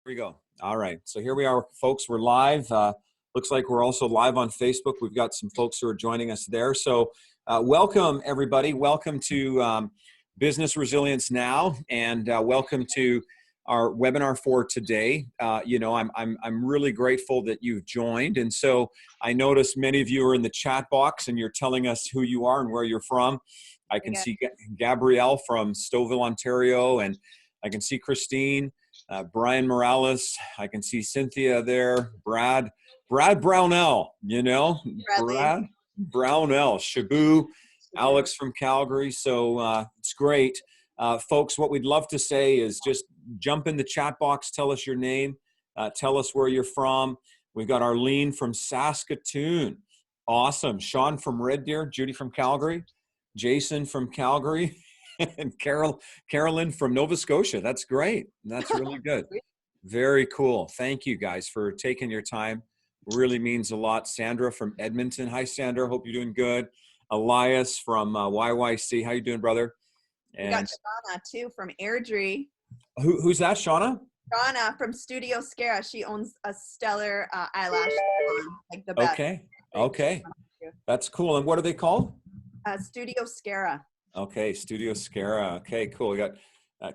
We go. All right. So here we are, folks. We're live. Looks like we're also live on Facebook. We've got some folks who are joining us there. So welcome, everybody. Welcome to Business Resilience Now, and welcome to our webinar for today. I'm really grateful that you've joined. And so I noticed many of you are in the chat box and you're telling us who you are and where you're from. I can see Gabrielle from Stouffville, Ontario, and I can see Christine. Brian Morales, I can see Cynthia there, Brad Brownell, Brad Brownell, Shabu, Alex from Calgary. So it's great. Folks, what we'd love to say is just jump in the chat box, tell us your name, tell us where you're from. We've got Arlene from Saskatoon. Awesome. Sean from Red Deer, Judy from Calgary, Jason from Calgary. And Carolyn from Nova Scotia. That's great. That's really good. Very cool. Thank you guys for taking your time. Really means a lot. Sandra from Edmonton. Hi, Sandra. Hope you're doing good. Elias from YYC. How you doing, brother? And we got Shauna too from Airdrie. Who's that, Shauna? Shauna from Studio Scara. She owns a stellar eyelash salon, like the best. Okay. That's cool. And what are they called? Studio Scara. Okay, Studio Scara. Okay, cool. We got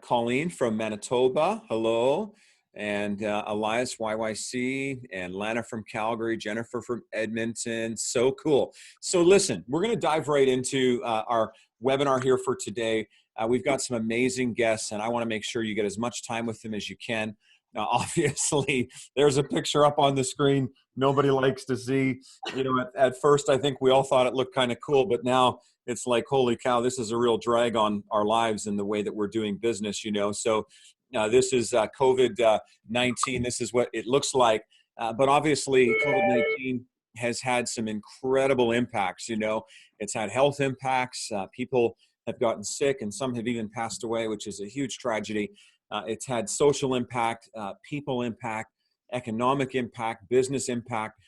Colleen from Manitoba. Hello. And Elias YYC and Lana from Calgary, Jennifer from Edmonton. So cool. So listen, we're going to dive right into our webinar here for today. We've got some amazing guests, and I want to make sure you get as much time with them as you can. Now, obviously, there's a picture up on the screen nobody likes to see. At first, I think we all thought it looked kind of cool, but now it's like, holy cow, this is a real drag on our lives and the way that we're doing business, So this is COVID-19. This is what it looks like. But obviously, COVID-19 has had some incredible impacts, It's had health impacts. People have gotten sick, and some have even passed away, which is a huge tragedy. It's had social impact, people impact, economic impact, business impact,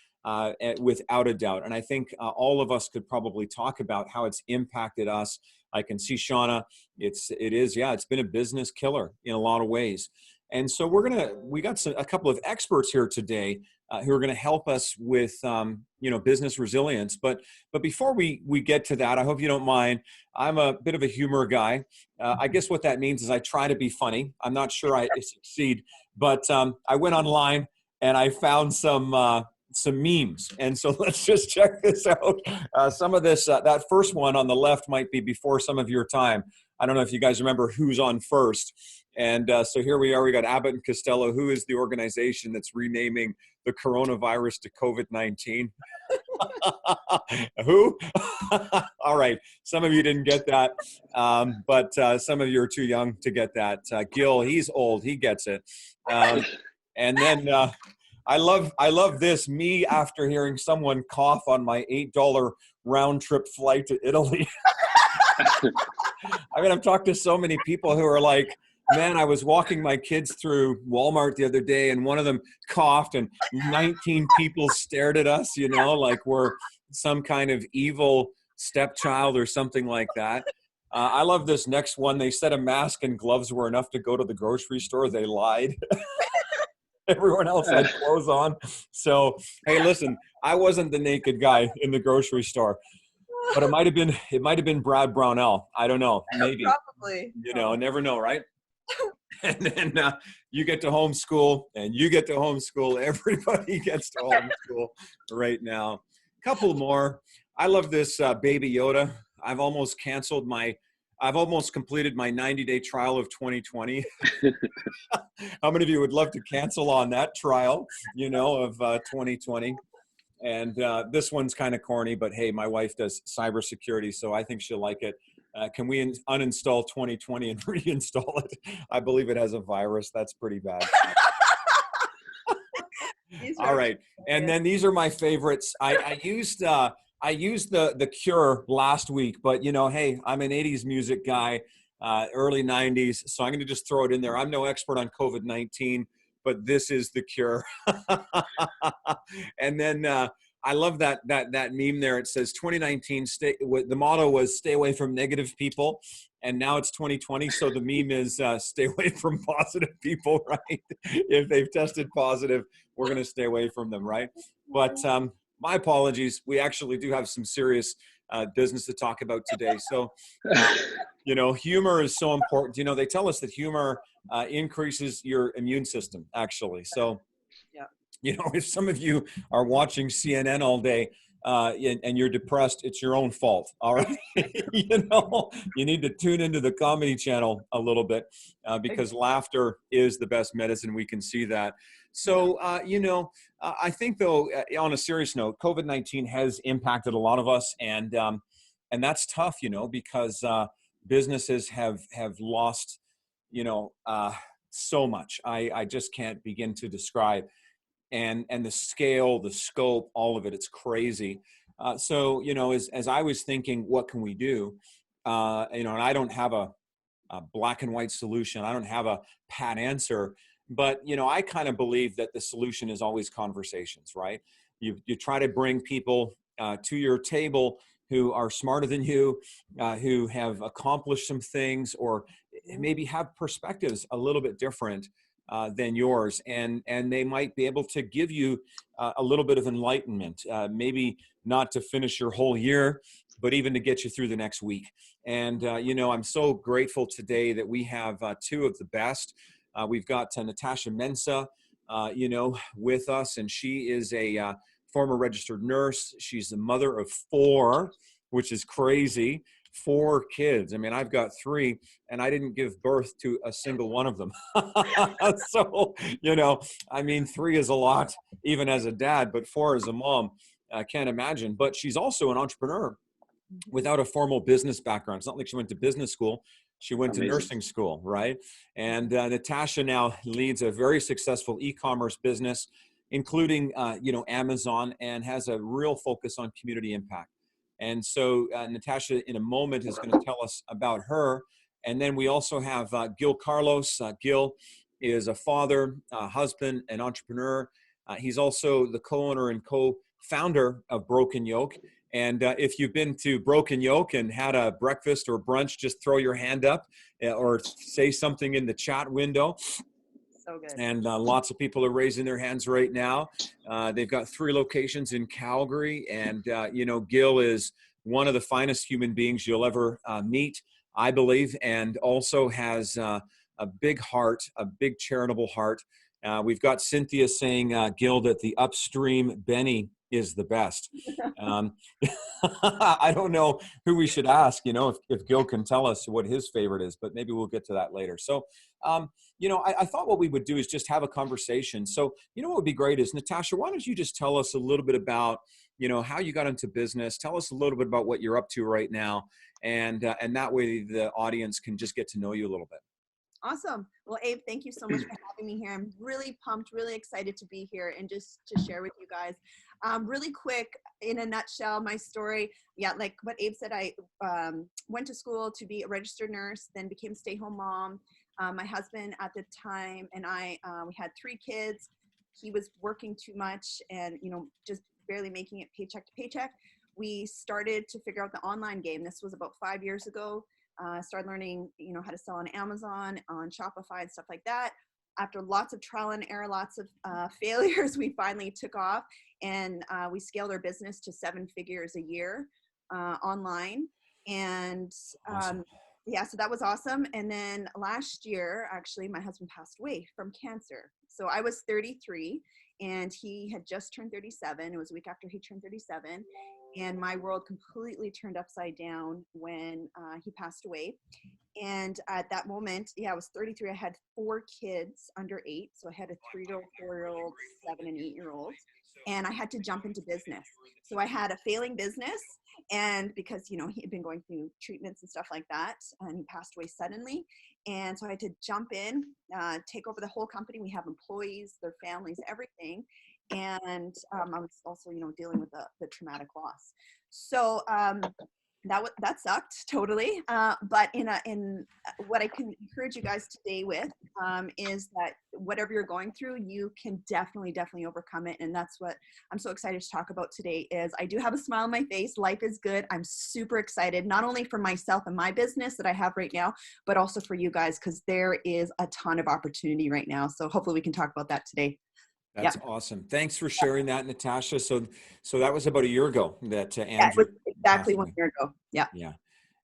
without a doubt. And I think all of us could probably talk about how it's impacted us. I can see Shauna. It's been a business killer in a lot of ways. And so we got a couple of experts here today who are going to help us with, business resilience. But before we get to that, I hope you don't mind. I'm a bit of a humor guy. I guess what that means is I try to be funny. I'm not sure I succeed, but I went online and I found some memes. And so let's just check this out. Some of this, that first one on the left might be before some of your time. I don't know if you guys remember who's on first. And so here we are. We got Abbott and Costello. Who is the organization that's renaming the coronavirus to COVID-19? Who? All right. Some of you didn't get that, but some of you are too young to get that. Gil, he's old. He gets it. And then I love this. Me after hearing someone cough on my $8 round trip flight to Italy. I mean, I've talked to so many people who are like, man, I was walking my kids through Walmart the other day and one of them coughed and 19 people stared at us, like we're some kind of evil stepchild or something like that. I love this next one. They said a mask and gloves were enough to go to the grocery store. They lied. Everyone else had clothes on. So, hey, listen, I wasn't the naked guy in the grocery store. But it might have been Brad Brownell. I don't know. Maybe. Probably. Never know, right? And then you get to homeschool, and you get to homeschool. Everybody gets to homeschool right now. Couple more. I love this Baby Yoda. I've almost completed my 90-day trial of 2020. How many of you would love to cancel on that trial, of 2020? And this one's kind of corny, but hey, my wife does cybersecurity, so I think she'll like it. Can we uninstall 2020 and reinstall it? I believe it has a virus. That's pretty bad. All right. And then these are my favorites. I used the Cure last week, but hey, I'm an 80s music guy, early 90s. So I'm going to just throw it in there. I'm no expert on COVID-19, but this is the Cure. And then I love that meme there. It says 2019. The motto was "Stay away from negative people," and now it's 2020. So the meme is "Stay away from positive people." Right? If they've tested positive, we're going to stay away from them. Right? But my apologies. We actually do have some serious business to talk about today. So, humor is so important. They tell us that humor increases your immune system. Actually, so. Yeah. If some of you are watching CNN all day and you're depressed, it's your own fault. All right. You need to tune into the Comedy Channel a little bit because laughter is the best medicine. We can see that. So, I think, though, on a serious note, COVID-19 has impacted a lot of us. And that's tough, because businesses have lost, so much. I just can't begin to describe. And the scale, the scope, all of it, it's crazy. So, as I was thinking, what can we do? And I don't have a black and white solution. I don't have a pat answer, but, I kind of believe that the solution is always conversations, right? You try to bring people to your table who are smarter than you, who have accomplished some things, or maybe have perspectives a little bit different than yours, and they might be able to give you a little bit of enlightenment, maybe not to finish your whole year, but even to get you through the next week. And I'm so grateful today that we have two of the best. We've got Natashia Mensah, with us, and she is a former registered nurse. She's the mother of 4, which is crazy. 4 kids. I mean, I've got 3, and I didn't give birth to a single one of them. So, 3 is a lot, even as a dad, but 4 as a mom, I can't imagine. But she's also an entrepreneur without a formal business background. It's not like she went to business school. She went to nursing school, right? And Natashia now leads a very successful e-commerce business, including, Amazon, and has a real focus on community impact. And so Natashia, in a moment, is going to tell us about her. And then we also have Gil Carlos. Gil is a father, husband, and entrepreneur. He's also the co-owner and co-founder of Broken Yoke. And if you've been to Broken Yoke and had a breakfast or brunch, just throw your hand up or say something in the chat window. So good. And lots of people are raising their hands right now. They've got 3 locations in Calgary. And, Gil is one of the finest human beings you'll ever meet, I believe, and also has a big heart, a big charitable heart. We've got Cynthia saying, Gil, that the upstream Benny is the best. I don't know who we should ask, if Gil can tell us what his favorite is, but maybe we'll get to that later. So, I thought what we would do is just have a conversation. So, what would be great is, Natashia, why don't you just tell us a little bit about, how you got into business. Tell us a little bit about what you're up to right now. And that way the audience can just get to know you a little bit. Awesome. Well, Abe, thank you so much for having me here. I'm really pumped, really excited to be here and just to share with you guys. Really quick, in a nutshell, my story. Yeah, like what Abe said, I went to school to be a registered nurse, then became a stay-home mom. My husband at the time and I, we had 3 kids. He was working too much and, just barely making it paycheck to paycheck. We started to figure out the online game. This was about 5 years ago. Started learning, how to sell on Amazon, on Shopify and stuff like that. After lots of trial and error, lots of failures, we finally took off and we scaled our business to 7 figures a year online. And Awesome. yeah, so that was awesome. And then last year, actually, my husband passed away from cancer. So I was 33 and he had just turned 37. It was a week after he turned 37. And my world completely turned upside down when he passed away. And at that moment, I was 33. I had 4 kids under 8. So I had a 3-year-old, 4-year-old, 7 and 8-year-old. And I had to jump into business. So I had a failing business. And because, he had been going through treatments and stuff like that, and he passed away suddenly. And so I had to jump in, take over the whole company. We have employees, their families, everything. And I was also, dealing with the traumatic loss. So that sucked totally. But in what I can encourage you guys today with is that whatever you're going through, you can definitely overcome it. And that's what I'm so excited to talk about today. Is I do have a smile on my face. Life is good. I'm super excited, not only for myself and my business that I have right now, but also for you guys, because there is a ton of opportunity right now. So hopefully we can talk about that today. Yeah. That's awesome. Thanks for sharing that, Natasha. So that was about a year ago that Yeah, it Andrew was exactly passed one away. year ago. Yeah. Yeah.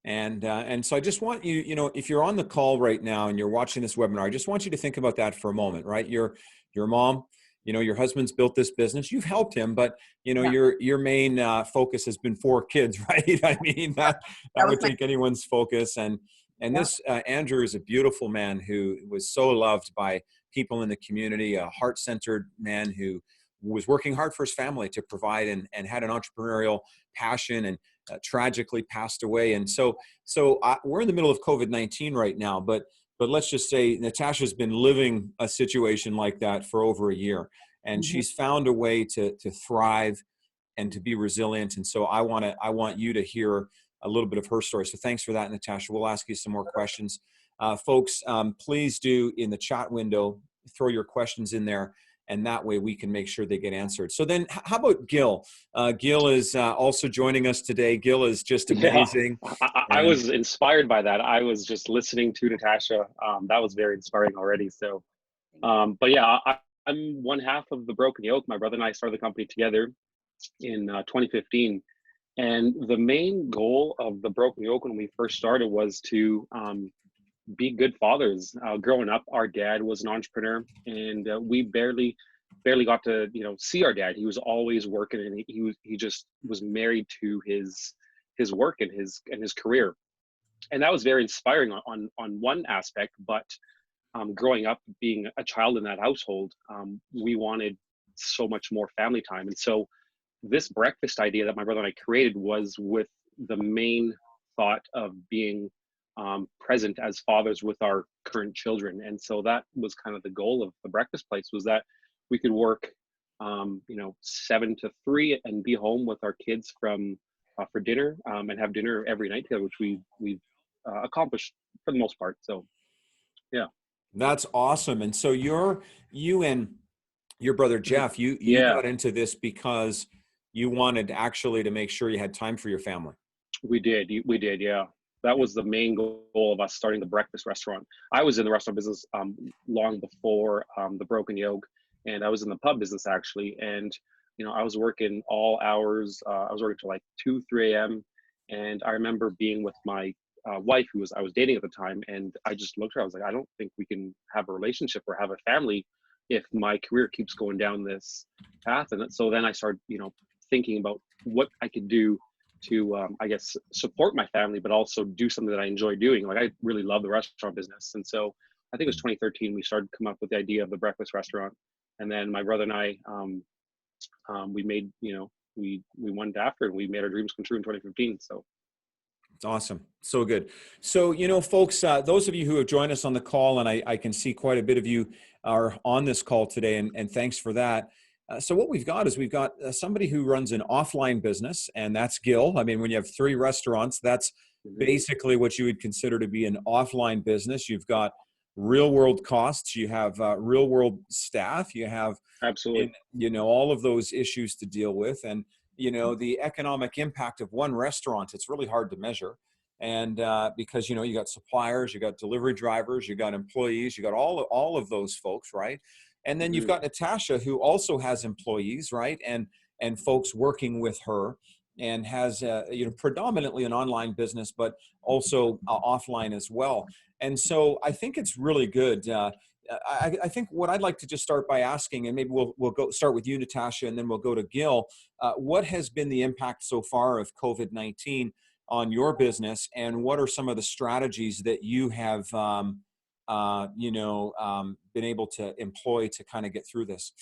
And so I just want you, if you're on the call right now and you're watching this webinar, I just want you to think about that for a moment, right? Your mom, your husband's built this business. You've helped him, but Yeah. your main focus has been 4 kids, right? I mean, that That was would my, take anyone's focus. And yeah. this Andrew is a beautiful man who was so loved by people in the community, a heart-centered man who was working hard for his family to provide and had an entrepreneurial passion, and tragically passed away. And so we're in the middle of COVID-19 right now, but let's just say Natasha's been living a situation like that for over a year, and Mhm. she's found a way to thrive and to be resilient. And so I want you to hear a little bit of her story. So thanks for that, Natasha. We'll ask you some more questions. Folks, please do, in the chat window, throw your questions in there, and that way we can make sure they get answered. So then how about Gil? Gil is also joining us today. Gil is just Yeah, amazing. I And was inspired by that. I was just listening to Natasha. That was very inspiring already. So, but yeah, I'm one half of the Broken Yoke. My brother and I started the company together in 2015. And the main goal of the Broken Yoke when we first started was to be good fathers. Growing up, our dad was an entrepreneur, and we barely got to see our dad. He was always working, and he just was married to his work and his career, and that was very inspiring on one aspect. But growing up, being a child in that household, we wanted so much more family time, and so this breakfast idea that my brother and I created was with the main thought of being present as fathers with our current children. And so that was kind of the goal of the breakfast place, was that we could work 7 to 3 and be home with our kids from for dinner, and have dinner every night together, which we've accomplished for the most part. So yeah. that's awesome. And so you and your brother Jeff, you Yeah, got into this because you wanted actually to make sure you had time for your family. we did, yeah. That was the main goal of us starting the breakfast restaurant. I was in the restaurant business long before the Broken Yoke, and I was in the pub business actually. And I was working all hours. I was working till like 2, 3 a.m. And I remember being with my wife, who I was dating at the time, and I just looked at her. I was like, I don't think we can have a relationship or have a family if my career keeps going down this path. And so then I started, thinking about what I could do to I guess support my family, but also do something that I enjoy doing. Like I really love the restaurant business, and so I think it was 2013 we started to come up with the idea of the breakfast restaurant, and then my brother and I we made we went after it, and we made our dreams come true in 2015. So It's awesome. So good. So, folks, those of you who have joined us on the call, and I can see quite a bit of you are on this call today, and thanks for that. So what we've got is we've got somebody who runs an offline business, and that's Gil. I mean, when you have 3 restaurants, that's mhm, basically what you would consider to be an offline business. You've got real world costs, you have real world staff, you have absolutely. all of those issues to deal with. And the economic impact of one restaurant, it's really hard to measure. And because you got suppliers, you got delivery drivers, you got employees, you got all of those folks, right? And then you've Hmm. got Natasha, who also has employees, right? And folks working with her, and has predominantly an online business, but also offline as well. And so I think it's really good. I think what I'd like to just start by asking, and maybe we'll go start with you, Natasha, and then we'll go to Gil. What has been the impact so far of COVID-19 on your business, and what are some of the strategies that you have, been able to employ to kind of get through this?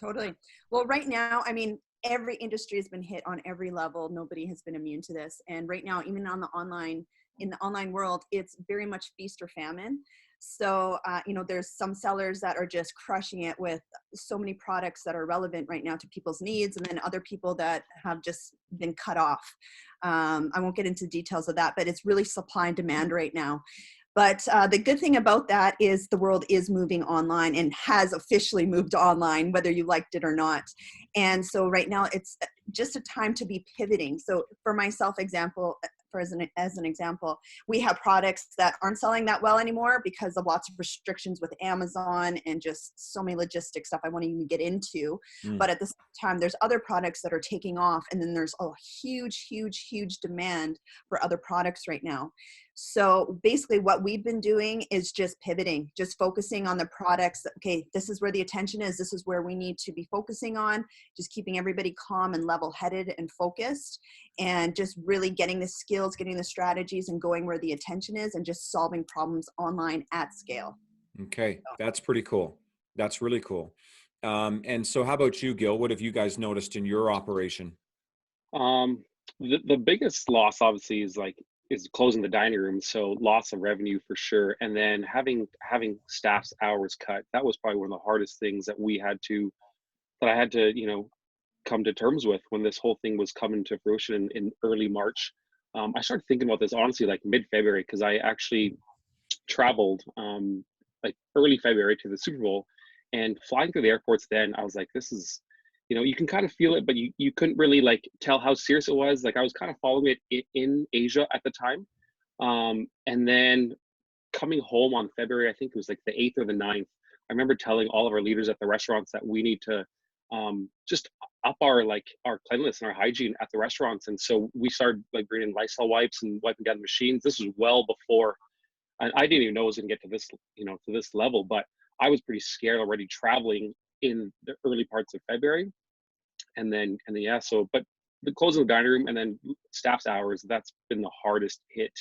Totally. Well, right now, I mean, every industry has been hit on every level. Nobody has been immune to this. And right now, even on the online in the online world, it's very much feast or famine. So, there's some sellers that are just crushing it with so many products that are relevant right now to people's needs, and then other people that have just been cut off. I won't get into details of that, but it's really supply and demand right now. But the good thing about that is the world is moving online and has officially moved online, whether you liked it or not. And so right now it's just a time to be pivoting. So for myself, as an example, we have products that aren't selling that well anymore because of lots of restrictions with Amazon and just so many logistic stuff I won't even get into. But at the same time, there's other products that are taking off, and then there's a huge, huge, huge demand for other products right now. So basically what we've been doing is just pivoting, just focusing on the products. Okay, this is where the attention is. This is where we need to be focusing on, just keeping everybody calm and level-headed and focused, and just really getting the skills, getting the strategies, and going where the attention is, and just solving problems online at scale. Okay, that's pretty cool. That's really cool. And so how about you, Gil? What have you guys noticed in your operation? The biggest loss obviously is closing the dining room, so loss of revenue for sure. And then having staff's hours cut, that was probably one of the hardest things that I had to come to terms with when this whole thing was coming to fruition in early March. I started thinking about this honestly like mid-February, because I actually traveled like early February to the Super Bowl, and flying through the airports then, I was like, this is, you can kind of feel it, but you couldn't really like tell how serious it was. Like I was kind of following it in Asia at the time. And then coming home on February, I think it was like the 8th or the 9th, I remember telling all of our leaders at the restaurants that we need to just up our cleanliness and our hygiene at the restaurants. And so we started like bringing Lysol wipes and wiping down the machines. This was well before, I didn't even know it was going to get to this, to this level, but I was pretty scared already traveling in the early parts of February. And then yeah, so, but the closing of the dining room and then staff's hours, that's been the hardest hit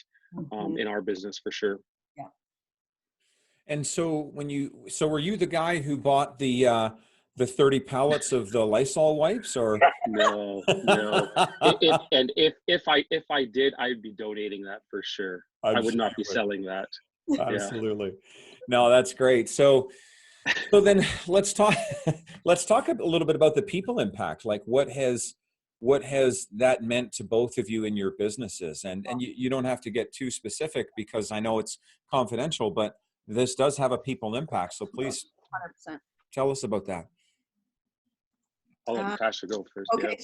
in our business for sure. Yeah. And so were you the guy who bought the 30 pallets of the Lysol wipes, or? No. If I did, I'd be donating that for sure. I would not be selling that. Absolutely. Yeah. No, that's great. So then let's talk a little bit about the people impact. Like what has that meant to both of you in your businesses? And you don't have to get too specific because I know it's confidential, but this does have a people impact. So please 100%. tell us about that. I'll let Natasha go first. Okay.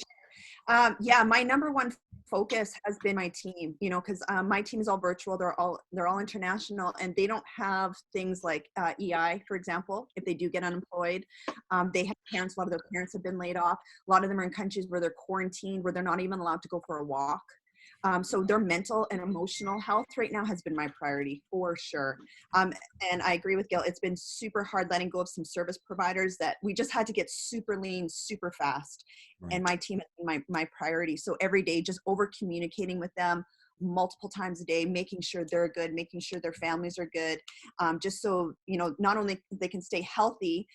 Yeah, my number one focus has been my team, because my team is all virtual. They're all international, and they don't have things like EI, for example. If they do get unemployed, they have parents. A lot of their parents have been laid off. A lot of them are in countries where they're quarantined, where they're not even allowed to go for a walk. So their mental and emotional health right now has been my priority for sure. And I agree with Gil. It's been super hard letting go of some service providers that we just had to get super lean, super fast. Right. And my team has been my priority. So every day, just over communicating with them multiple times a day, making sure they're good, making sure their families are good. Just so, not only they can stay healthy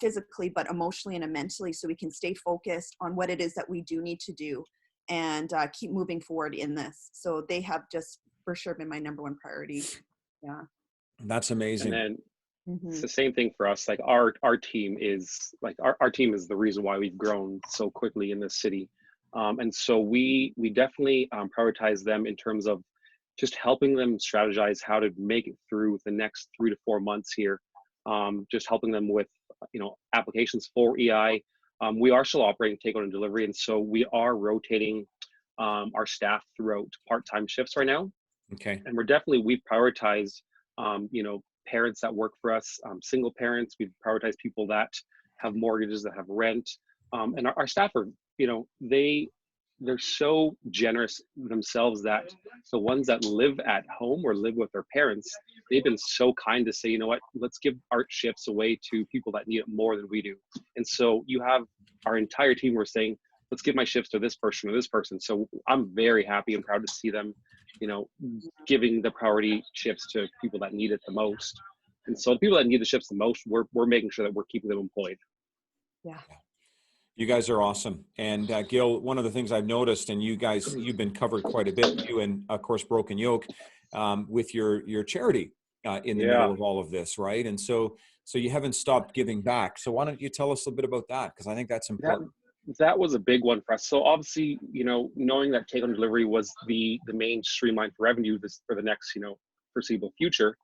physically, but emotionally and mentally, so we can stay focused on what it is that we do need to do and keep moving forward in this. So they have just for sure been my number one priority. Yeah. That's amazing. And then it's the same thing for us. Like our team is like, our team is the reason why we've grown so quickly in this city. And so we definitely prioritize them in terms of just helping them strategize how to make it through the next 3 to 4 months here. Just helping them with, applications for EI. We are still operating takeout and delivery, and so we are rotating our staff throughout part-time shifts right now. Okay. And we've prioritized, parents that work for us, single parents. We've prioritized people that have mortgages, that have rent, and our staff are, they're so generous themselves that the ones that live at home or live with their parents, they've been so kind to say, you know what, let's give art shifts away to people that need it more than we do. And so you have our entire team, we're saying, let's give my shifts to this person or this person. So I'm very happy and proud to see them, giving the priority shifts to people that need it the most. And so the people that need the shifts the most, we're making sure that we're keeping them employed. Yeah. You guys are awesome. And Gil, one of the things I've noticed, and you guys, you've been covered quite a bit, you and of course, Broken Yoke, with your charity in the middle Yeah. of all of this, right? And so you haven't stopped giving back. So why don't you tell us a bit about that? Because I think that's That important. that was a big one for us. So obviously, knowing that take home delivery was the main streamline for revenue for the next, foreseeable future,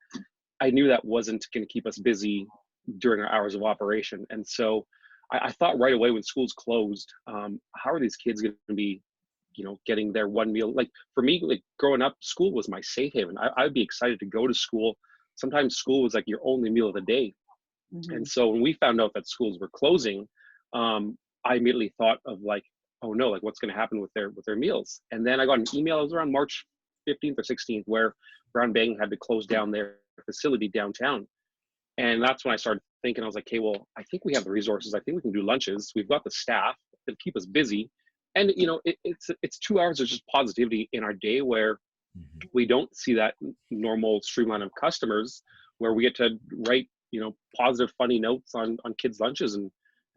I knew that wasn't going to keep us busy during our hours of operation. And so I thought right away when schools closed, how are these kids going to be, getting their one meal? Like for me, like growing up, school was my safe haven. I'd be excited to go to school. Sometimes school was like your only meal of the day. Mm-hmm. And so when we found out that schools were closing, I immediately thought of like, oh no, like what's going to happen with their meals? And then I got an email. It was around March 15th or 16th, where Brown Bang had to close down their facility downtown. And that's when I started thinking, I was like, okay, well, I think we have the resources. I think we can do lunches. We've got the staff that keep us busy. And it's 2 hours of just positivity in our day where we don't see that normal streamline of customers, where we get to write, positive, funny notes on kids' lunches. And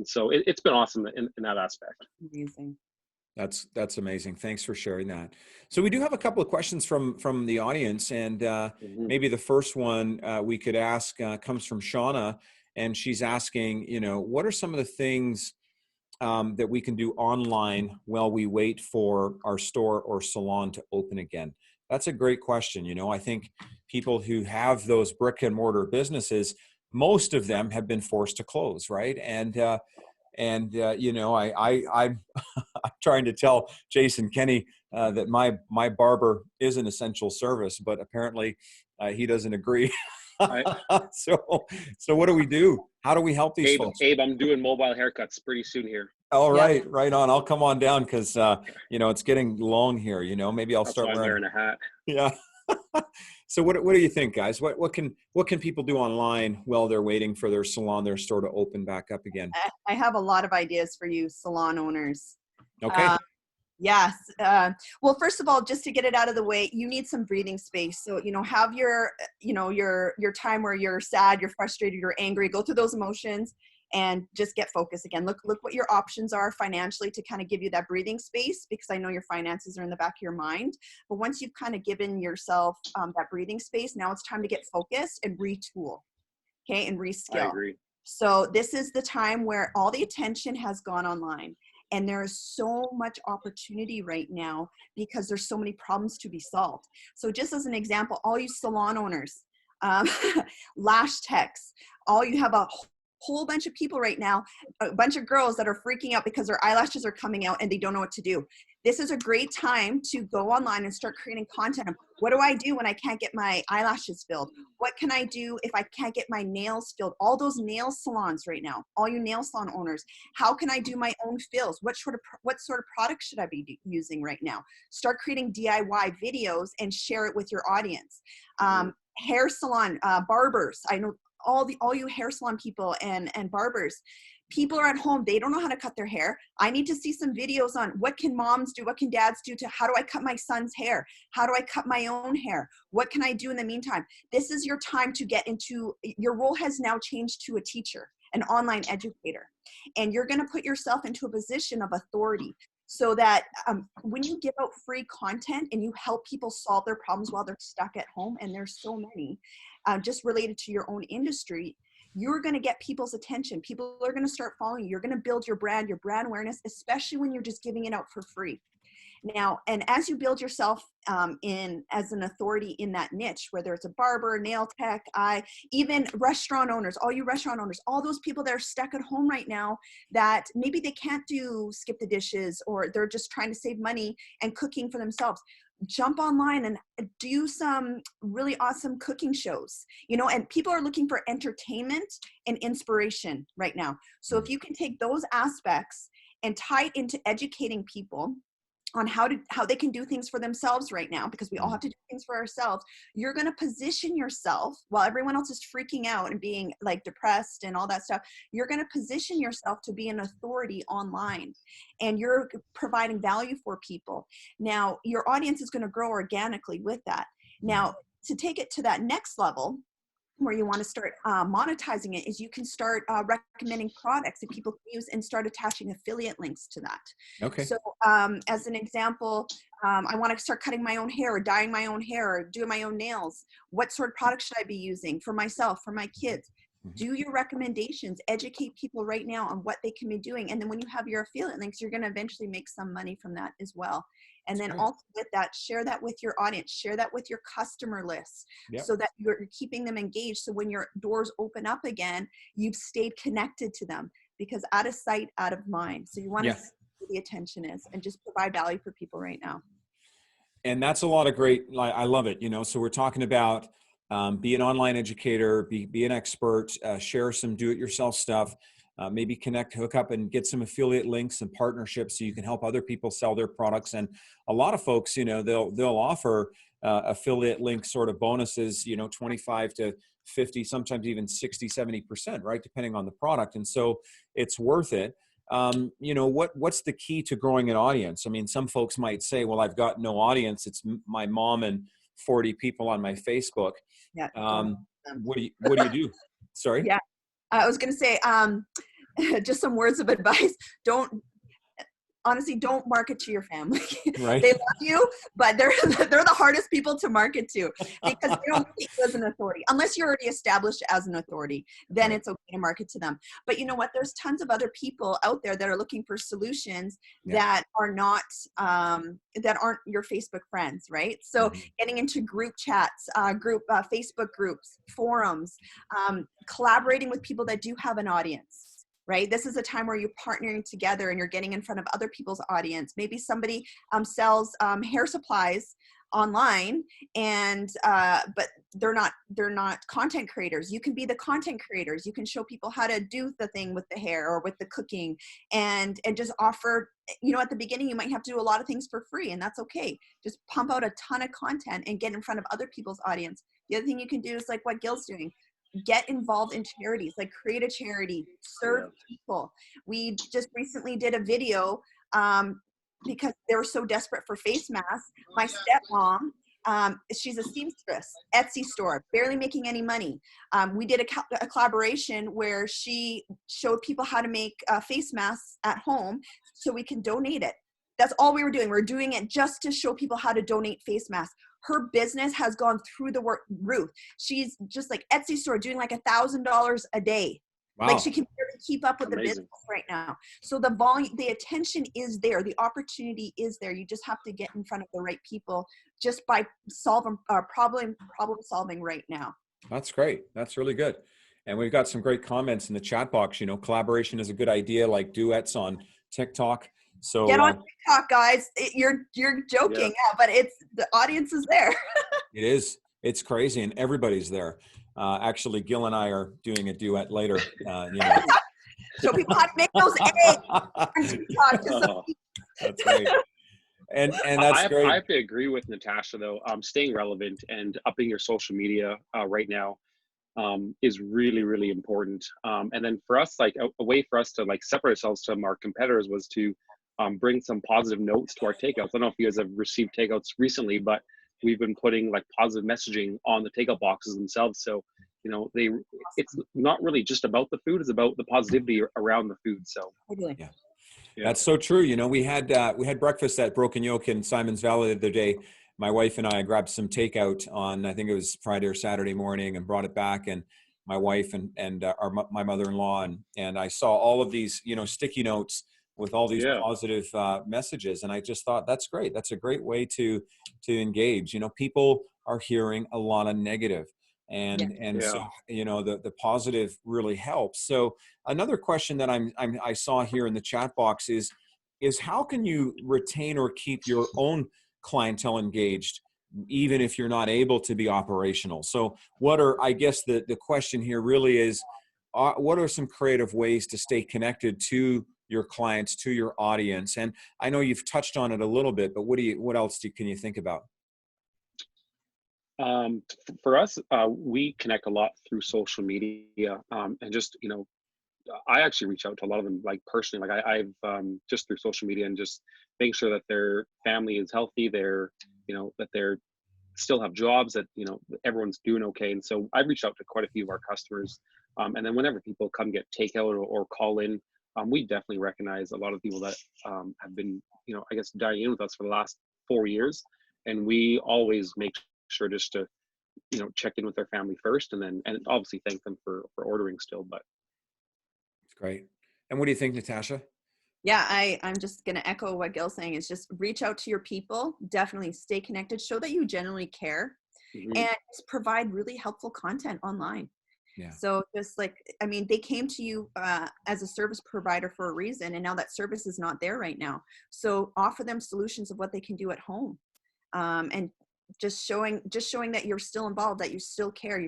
so it's been awesome in that aspect. Amazing. That's amazing. Thanks for sharing that. So we do have a couple of questions from the audience, and maybe the first one we could ask comes from Shauna, and she's asking, what are some of the things that we can do online while we wait for our store or salon to open again? That's a great question. I think people who have those brick and mortar businesses, most of them have been forced to close, right? And I'm trying to tell Jason Kenny that my barber is an essential service, but apparently he doesn't agree. I, So what do we do? How do we help these folks? Abe, I'm doing mobile haircuts pretty soon here. All right, right on. I'll come on down because it's getting long here. Maybe I'll That's start why I'm wearing. wearing a hat. Yeah. So what do you think, guys? What can people do online while they're waiting for their salon, their store to open back up again? I have a lot of ideas for you salon owners. Okay. Yes. Well, first of all, just to get it out of the way, you need some breathing space. So, have your time where you're sad, you're frustrated, you're angry, go through those emotions and just get focused again. Look what your options are financially to kind of give you that breathing space, because I know your finances are in the back of your mind. But once you've kind of given yourself that breathing space, now it's time to get focused and retool. Okay. And reskill. I agree. So this is the time where all the attention has gone online. And there is so much opportunity right now because there's so many problems to be solved. So just as an example, all you salon owners, lash techs, you have a whole bunch of people right now, a bunch of girls that are freaking out because their eyelashes are coming out and they don't know what to do. This is a great time to go online and start creating content of what do I do when I can't get my eyelashes filled? What can I do if I can't get my nails filled? All those nail salons right now, all you nail salon owners, how can I do my own fills? What sort of product should I be using right now? Start creating DIY videos and share it with your audience. Hair salon, barbers. I know all you hair salon people and barbers. People are at home. They don't know how to cut their hair. I need to see some videos on what can moms do? What can dads do how do I cut my son's hair? How do I cut my own hair? What can I do in the meantime? This is your time to get into, your role has now changed to a teacher, an online educator. And you're going to put yourself into a position of authority so that when you give out free content and you help people solve their problems while they're stuck at home, and there's so many, just related to your own industry, you're going to get people's attention. People are going to start following you. You're going to build your brand awareness, especially when you're just giving it out for free. Now, and as you build yourself as an authority in that niche, whether it's a barber, nail tech, even restaurant owners, all you restaurant owners, all those people that are stuck at home right now that maybe they can't skip the dishes, or they're just trying to save money and cooking for themselves. Jump online and do some really awesome cooking shows, and people are looking for entertainment and inspiration right now. So if you can take those aspects and tie it into educating people on how they can do things for themselves right now, because we all have to do things for ourselves, you're going to position yourself while everyone else is freaking out and being like depressed and all that stuff. You're going to position yourself to be an authority online, and you're providing value for people. Now, your audience is going to grow organically with that. Now, to take it to that next level, where you want to start monetizing it is you can start recommending products that people can use and start attaching affiliate links to that. Okay. So as an example, I want to start cutting my own hair or dyeing my own hair or doing my own nails. What sort of products should I be using for myself, for my kids? Do your recommendations, educate people right now on what they can be doing. And then when you have your affiliate links, you're going to eventually make some money from that as well. And then Great. also with that, share that with your audience, share that with your customer list, Yep. so that you're keeping them engaged. So when your doors open up again, you've stayed connected to them, because out of sight, out of mind. So you want to see where the attention is and just provide value for people right now. And that's a lot of great, I love it. So we're talking about be an online educator, be an expert, share some do-it-yourself stuff, maybe connect, hook up and get some affiliate links and partnerships so you can help other people sell their products. And a lot of folks, they'll offer affiliate link sort of bonuses, 25 to 50, sometimes even 60, 70%, right? Depending on the product. And so it's worth it. What's the key to growing an audience? I mean, some folks might say, well, I've got no audience. It's my mom and 40 people on my Facebook. Yeah. What do you do? Sorry. Yeah. I was going to say, just some words of advice. Honestly, don't market to your family. Right. They love you, but they're the hardest people to market to, because they don't see you as an authority. Unless you're already established as an authority, then it's okay to market to them. But you know what? There's tons of other people out there that are looking for solutions that are not that aren't your Facebook friends, right? So getting into group chats, Facebook groups, forums, collaborating with people that do have an audience. Right? This is a time where you're partnering together and you're getting in front of other people's audience. Maybe somebody sells hair supplies online, and but they're not content creators. You can be the content creators. You can show people how to do the thing with the hair or with the cooking, and just offer. At the beginning, you might have to do a lot of things for free, and that's okay. Just pump out a ton of content and get in front of other people's audience. The other thing you can do is like what Gil's doing. Get involved in charities, like create a charity, serve people. We just recently did a video because they were so desperate for face masks. My stepmom, she's a seamstress, Etsy store, barely making any money. We did a collaboration where she showed people how to make face masks at home so we can donate it. That's all we were doing. We're doing it just to show people how to donate face masks. Her business has gone through the roof. She's just like Etsy store doing like $1,000 a day. Wow. Like she can barely keep up with the business right now. So the volume, the attention is there. The opportunity is there. You just have to get in front of the right people just by solving problem solving right now. That's great. That's really good. And we've got some great comments in the chat box. Collaboration is a good idea, like duets on TikTok. So get on TikTok, guys. You're joking, but it's the audience is there. It is. It's crazy, and everybody's there. Actually, Gil and I are doing a duet later. Show people how to make those eggs on TikTok. That's great. And that's great. I have to agree with Natasha though. Staying relevant and upping your social media right now is really, really important. And then for us, like a way for us to like separate ourselves from our competitors was to bring some positive notes to our takeouts. I don't know if you guys have received takeouts recently, but we've been putting like positive messaging on the takeout boxes themselves. So, it's not really just about the food; it's about the positivity around the food. So, yeah. That's so true. We had breakfast at Broken Yoke in Simons Valley the other day. My wife and I grabbed some takeout on, I think it was Friday or Saturday morning, and brought it back. And my wife and my mother-in-law and I saw all of these, sticky notes with all these positive messages. And I just thought, that's great. That's a great way to engage. People are hearing a lot of negative. So, the positive really helps. So another question that I saw here in the chat box is how can you retain or keep your own clientele engaged, even if you're not able to be operational? So I guess the question here really is, what are some creative ways to stay connected to your clients, to your audience? And I know you've touched on it a little bit, but what else can you think about? For us, we connect a lot through social media, and just, I actually reach out to a lot of them, like personally, like I've just through social media and just making sure that their family is healthy, that they're still have jobs, that, you know, everyone's doing okay. And so I reached out to quite a few of our customers. And then whenever people come get takeout or call in, we definitely recognize a lot of people that have been, you know, I guess dining in with us for the last 4 years. And we always make sure just to, you know, check in with their family first, and then, and obviously thank them for ordering still. But It's great. And what do you think, Natasha? Yeah, I'm just going to echo what Gil's saying, is just reach out to your people, definitely stay connected, show that you genuinely care, mhm, and just provide really helpful content online. Yeah. So just like, I mean, they came to you as a service provider for a reason, and now that service is not there right now. So offer them solutions of what they can do at home, and just showing that you're still involved, that you still care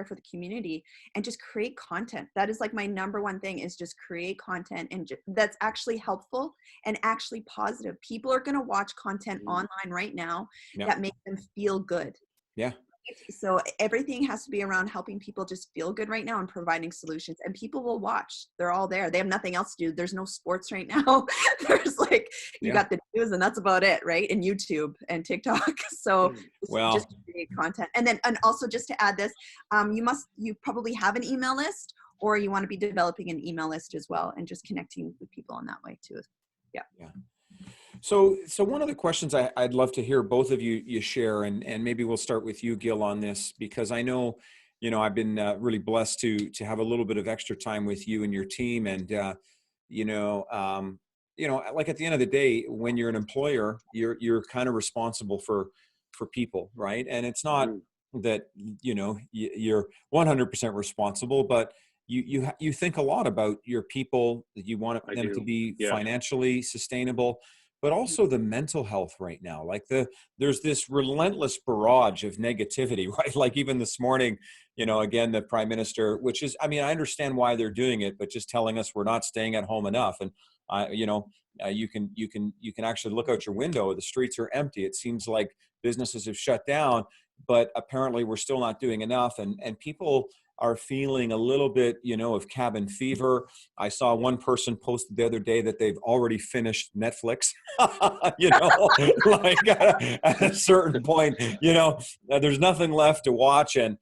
for the community, and just create content. That is like my number one thing, is just create content, and that's actually helpful and actually positive. People are going to watch content mhm. online right now Yeah. that makes them feel good. Yeah. So everything has to be around helping people just feel good right now and providing solutions, and people will watch. They're all there. They have nothing else to do. There's no sports right now. There's like, you Yeah. got the news and that's about it, right? And YouTube and TikTok. So Well, just create content. And then, and also just to add this, you probably have an email list, or you want to be developing an email list as well, and just connecting with people in that way too. Yeah. yeah. So one of the questions I'd love to hear both of you share, and maybe we'll start with you, Gil, on this, because I know, you know, I've been really blessed to have a little bit of extra time with you and your team, and you know, like at the end of the day, when you're an employer, you're kind of responsible for people, right? And it's not Mhm. that, you know, you're 100% responsible, but you think a lot about your people, that you want I them to do. be Yeah. financially sustainable, but also the mental health right now. Like there's this relentless barrage of negativity, right? Like even this morning, you know, again, the prime minister, which is, I mean, I understand why they're doing it, but just telling us we're not staying at home enough. And you know, you can actually look out your window. The streets are empty. It seems like businesses have shut down, but apparently we're still not doing enough. And people are feeling a little bit, you know, of cabin fever. I saw one person posted the other day that they've already finished Netflix. You know, like at a certain point, you know, there's nothing left to watch. And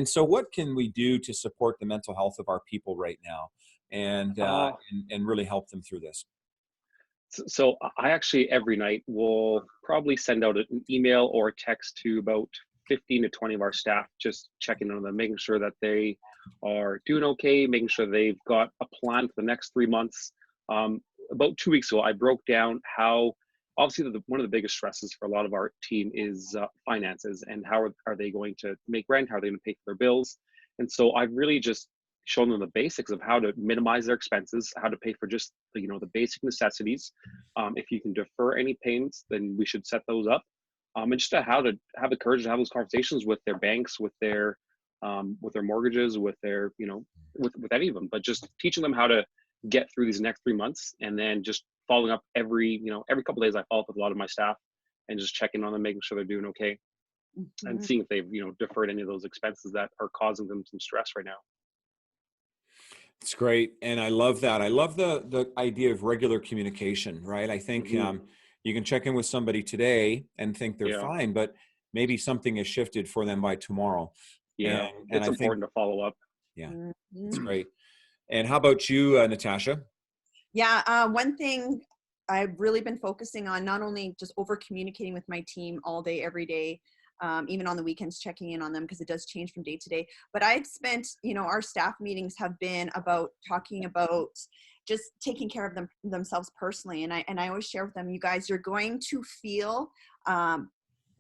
so what can we do to support the mental health of our people right now, and Uh, really help them through this? so I actually every night will probably send out an email or a text to about 15 to 20 of our staff, just checking on them, making sure that they are doing okay, making sure they've got a plan for the next 3 months. About 2 weeks ago, I broke down how obviously one of the biggest stresses for a lot of our team is finances, and how are they going to make rent, how are they going to pay for their bills. And so I've really just shown them the basics of how to minimize their expenses, how to pay for just you know, the basic necessities. If you can defer any payments, then we should set those up. And just how to have the courage to have those conversations with their banks, with their mortgages, with their, you know, with any of them. But just teaching them how to get through these next 3 months, and then just following up every couple of days. I follow up with a lot of my staff and just checking on them, making sure they're doing okay, and Mhm. seeing if they've, you know, deferred any of those expenses that are causing them some stress right now. It's great, and I love that. I love the idea of regular communication, right? I think Hmm. you can check in with somebody today and think they're Yeah, fine, but maybe something has shifted for them by tomorrow. yeah, And it's I think, important to follow up. yeah, it's Mhm. great. And how about you, Natasha? Yeah, one thing I've really been focusing on, not only just over communicating with my team all day, every day, even on the weekends, checking in on them, because it does change from day to day. But I've spent, you know, our staff meetings have been about talking about just taking care of themselves personally. And I always share with them, you guys, you're going to feel um,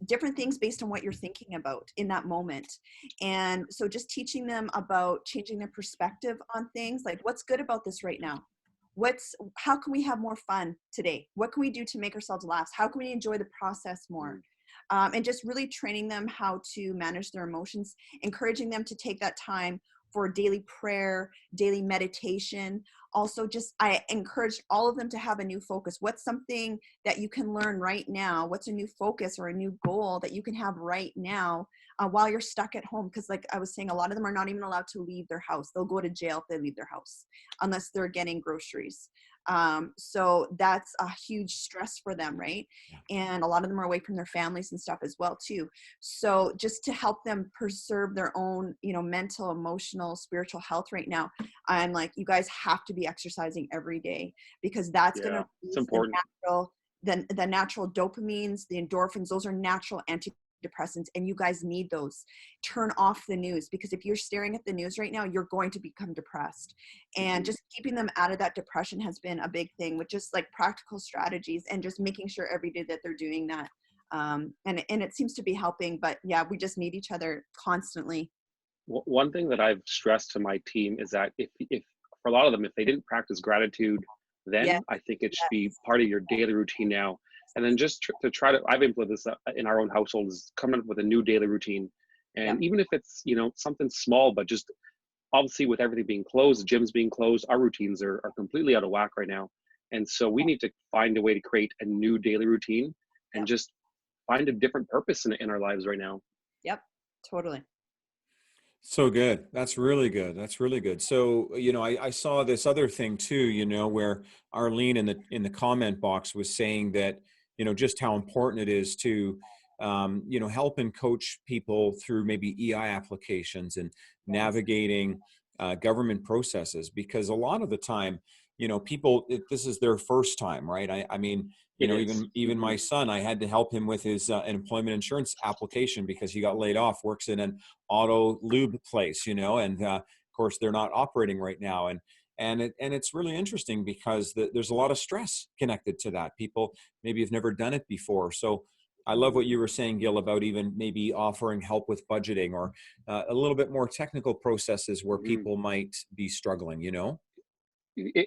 different things based on what you're thinking about in that moment. And so just teaching them about changing their perspective on things, like what's good about this right now, how can we have more fun today, what can we do to make ourselves laugh, how can we enjoy the process more. And just really training them how to manage their emotions, encouraging them to take that time for daily prayer, daily meditation. Also, just I encourage all of them to have a new focus. What's something that you can learn right now? What's a new focus or a new goal that you can have right now while you're stuck at home? Because like I was saying, a lot of them are not even allowed to leave their house. They'll go to jail if they leave their house unless they're getting groceries. So that's a huge stress for them, right? And a lot of them are away from their families and stuff as well too. So just to help them preserve their own, mental, emotional, spiritual health right now, I'm like, you guys have to be exercising every day, because that's going Yeah, to it's release important. the natural dopamines, the endorphins. Those are natural antidepressants, and you guys need those. Turn off the news, because if you're staring at the news right now, you're going to become depressed. And just keeping them out of that depression has been a big thing, with just like practical strategies and just making sure every day that they're doing that. And it seems to be helping, but yeah, we just need each other constantly. One thing that I've stressed to my team is that if for a lot of them, if they didn't practice gratitude, Yeah, then I think it should be part of your daily routine now. And then just to try to, I've implemented this in our own household, is coming up with a new daily routine. yeah, And even if it's, something small, but just obviously with everything being closed, gyms being closed, our routines are completely out of whack right now. And so we need to find a way to create a new daily routine and yep, just find a different purpose in our lives right now. yep, totally. So good. That's really good. That's really good. So, I saw this other thing too, where Arlene in the comment box was saying that, just how important it is to, help and coach people through maybe EI applications and Yes. navigating government processes, because a lot of the time, people, this is their first time, right? I mean, It is. even my son, I had to help him with his employment insurance application because he got laid off, works in an auto lube place, and of course they're not operating right now. And it's really interesting because there's a lot of stress connected to that. People maybe have never done it before. So I love what you were saying, Gil, about even maybe offering help with budgeting or a little bit more technical processes where Mhm. people might be struggling.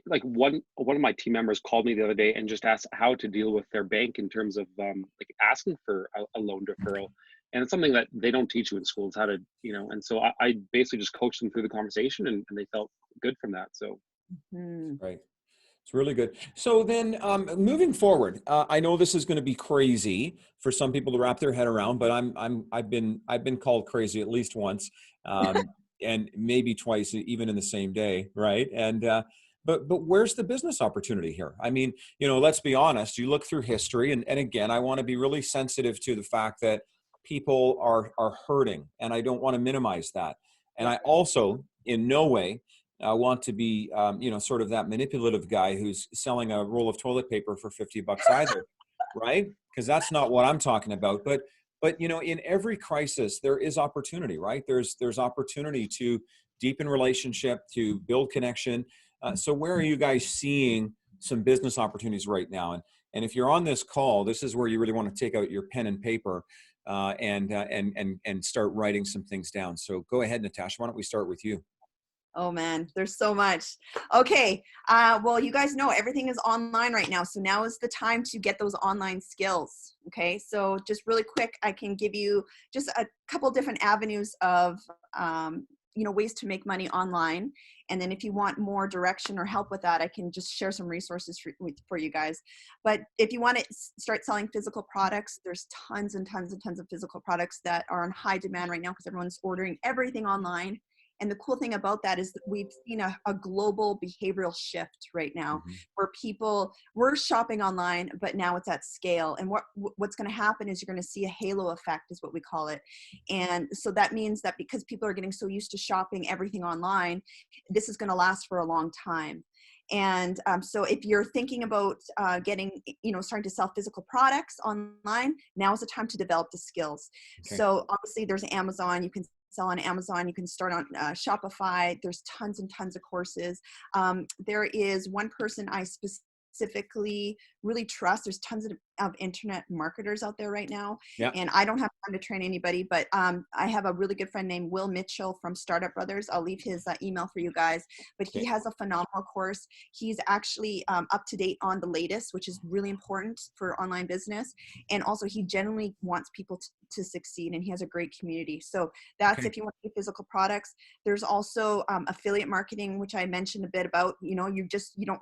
Like one of my team members called me the other day and just asked how to deal with their bank in terms of like asking for a loan deferral, and it's something that they don't teach you in schools, how to, and so I basically just coached them through the conversation, and they felt good from that. So Hmm. Right. It's really good. So then, moving forward, I know this is going to be crazy for some people to wrap their head around, but I've been called crazy at least once, and maybe twice, even in the same day, right? And but where's the business opportunity here? I mean, let's be honest. You look through history, and again, I want to be really sensitive to the fact that people are hurting, and I don't want to minimize that. And Yeah. I also, in no way, I want to be, sort of that manipulative guy who's selling a roll of toilet paper for $50 either, right? Because that's not what I'm talking about. But in every crisis there is opportunity, right? There's opportunity to deepen relationship, to build connection. So where are you guys seeing some business opportunities right now? And if you're on this call, this is where you really want to take out your pen and paper and start writing some things down. So go ahead, Natasha. Why don't we start with you? Oh man, there's so much. Okay. Well, you guys know everything is online right now. So now is the time to get those online skills. Okay. So just really quick, I can give you just a couple different avenues of, ways to make money online. And then if you want more direction or help with that, I can just share some resources for you guys. But if you want to start selling physical products, there's tons and tons and tons of physical products that are in high demand right now because everyone's ordering everything online. And the cool thing about that is that we've seen a global behavioral shift right now Mhm. where people were shopping online, but now it's at scale. And what's going to happen is you're going to see a halo effect is what we call it. And so that means that because people are getting so used to shopping everything online, this is going to last for a long time. And so if you're thinking about starting to sell physical products online, now is the time to develop the skills. Okay. So obviously there's Amazon. You can sell on Amazon. You can start on Shopify. There's tons and tons of courses. There is one person I specifically really trust. There's tons of internet marketers out there right now. Yeah. And I don't have time to train anybody, but I have a really good friend named Will Mitchell from Startup Brothers. I'll leave his email for you guys, but he Okay. has a phenomenal course. He's actually up to date on the latest, which is really important for online business. And also he genuinely wants people to succeed, and he has a great community. So that's Okay. if you want to do physical products. There's also affiliate marketing, which I mentioned a bit about. You don't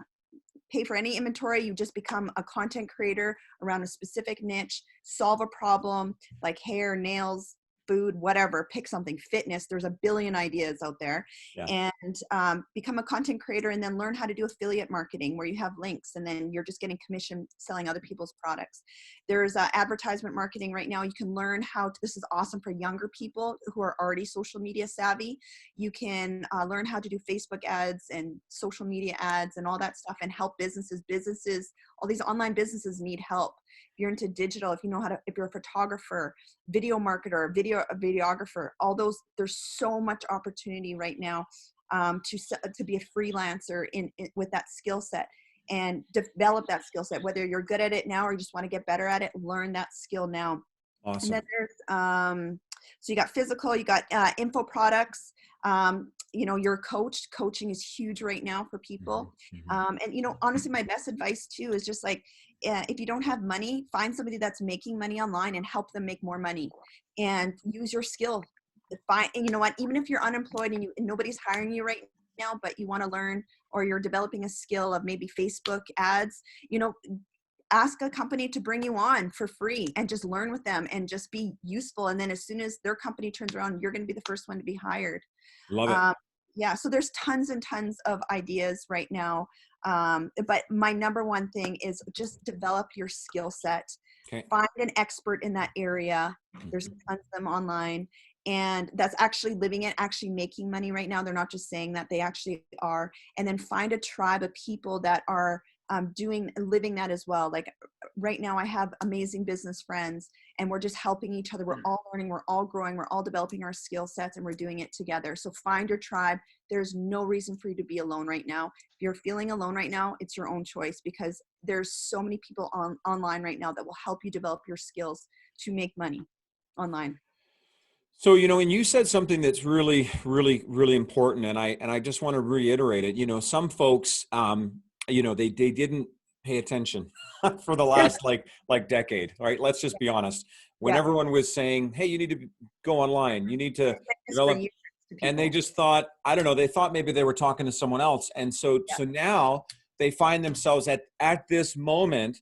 pay for any inventory. You just become a content creator around a specific niche, solve a problem like hair, nails, food, whatever, pick something, fitness. There's a billion ideas out there. Yeah. And become a content creator, and then learn how to do affiliate marketing where you have links and then you're just getting commission selling other people's products. There's advertisement marketing right now. You can learn how to, this is awesome for younger people who are already social media savvy. You can learn how to do Facebook ads and social media ads and all that stuff, and help businesses, all these online businesses need help. If you're into digital, if you know how to, if you're a photographer, video marketer, a videographer, all those, there's so much opportunity right now to be a freelancer with that skill set, and develop that skill set. Whether you're good at it now or you just want to get better at it, learn that skill now. Awesome. And then there's so you got physical, you got info products. You're coached. Coaching is huge right now for people. Mm-hmm. And honestly, my best advice too is just like, if you don't have money, find somebody that's making money online and help them make more money, and use your skill. And you know what, even if you're unemployed and nobody's hiring you right now, but you want to learn, or you're developing a skill of maybe Facebook ads, ask a company to bring you on for free and just learn with them and just be useful. And then as soon as their company turns around, you're going to be the first one to be hired. Love it. Yeah. So there's tons and tons of ideas right now. But my number one thing is just develop your skill set. Okay. Find an expert in that area. There's tons of them online. And that's actually living it, actually making money right now. They're not just saying that, they actually are. And then find a tribe of people that are living that as well. Like right now I have amazing business friends, and we're just helping each other. We're all learning, we're all growing, we're all developing our skill sets, and we're doing it together. So find your tribe. There's no reason for you to be alone right now. If you're feeling alone right now, it's your own choice, because there's so many people online right now that will help you develop your skills to make money online. So, and you said something that's really, really, really important. And I just want to reiterate it. Some folks, they didn't pay attention for the last like decade, right? Let's just be honest. When Yeah. everyone was saying, hey, you need to go online, you need to develop, and they just thought, I don't know, they thought maybe they were talking to someone else. And so now they find themselves at this moment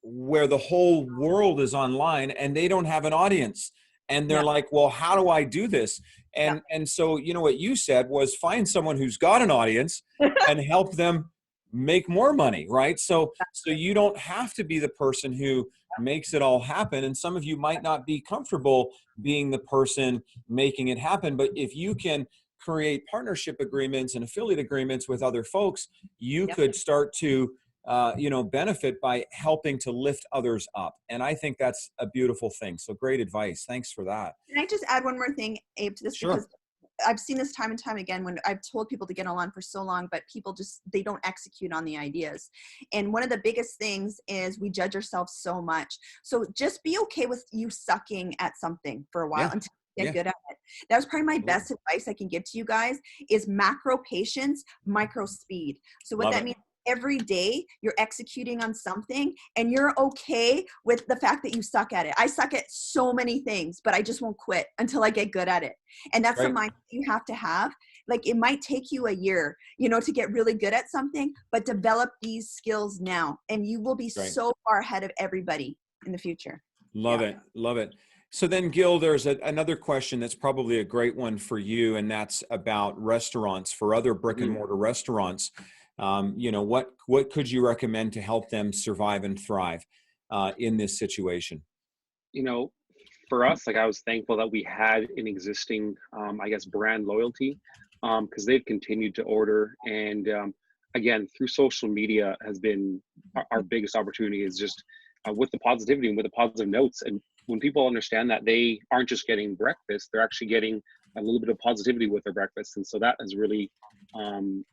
where the whole world is online and they don't have an audience. And they're like, well, how do I do this? And so, what you said was find someone who's got an audience and help them make more money, right? So you don't have to be the person who makes it all happen. And some of you might not be comfortable being the person making it happen. But if you can create partnership agreements and affiliate agreements with other folks, you could start to benefit by helping to lift others up. And I think that's a beautiful thing. So great advice. Thanks for that. Can I just add one more thing, Abe, to this? Sure. Because I've seen this time and time again when I've told people to get online for so long, but people they don't execute on the ideas. And one of the biggest things is we judge ourselves so much. So just be okay with you sucking at something for a while until you get good at it. That was probably my best advice I can give to you guys is macro patience, micro speed. So what that means, every day you're executing on something and you're okay with the fact that you suck at it. I suck at so many things, but I just won't quit until I get good at it. And that's the mindset you have to have. Like it might take you a year, to get really good at something, but develop these skills now and you will be so far ahead of everybody in the future. Love it. Love it. So then, Gil, there's another question that's probably a great one for you, and that's about restaurants, for other brick and mortar restaurants. What could you recommend to help them survive and thrive in this situation? For us, I was thankful that we had an existing, brand loyalty because they've continued to order. And again, through social media has been our biggest opportunity is just with the positivity and with the positive notes. And when people understand that they aren't just getting breakfast, they're actually getting a little bit of positivity with their breakfast. And so that has really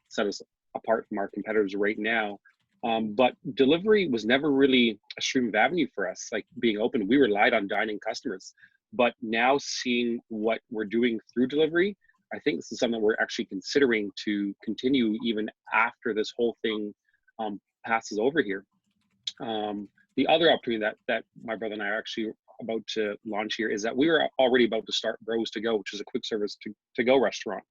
set us apart from our competitors right now. But delivery was never really a stream of avenue for us. Like being open, we relied on dining customers. But now seeing what we're doing through delivery, I think this is something that we're actually considering to continue even after this whole thing passes over here. The other opportunity that my brother and I are actually about to launch here is that we were already about to start Bros to Go, which is a quick service to go restaurant.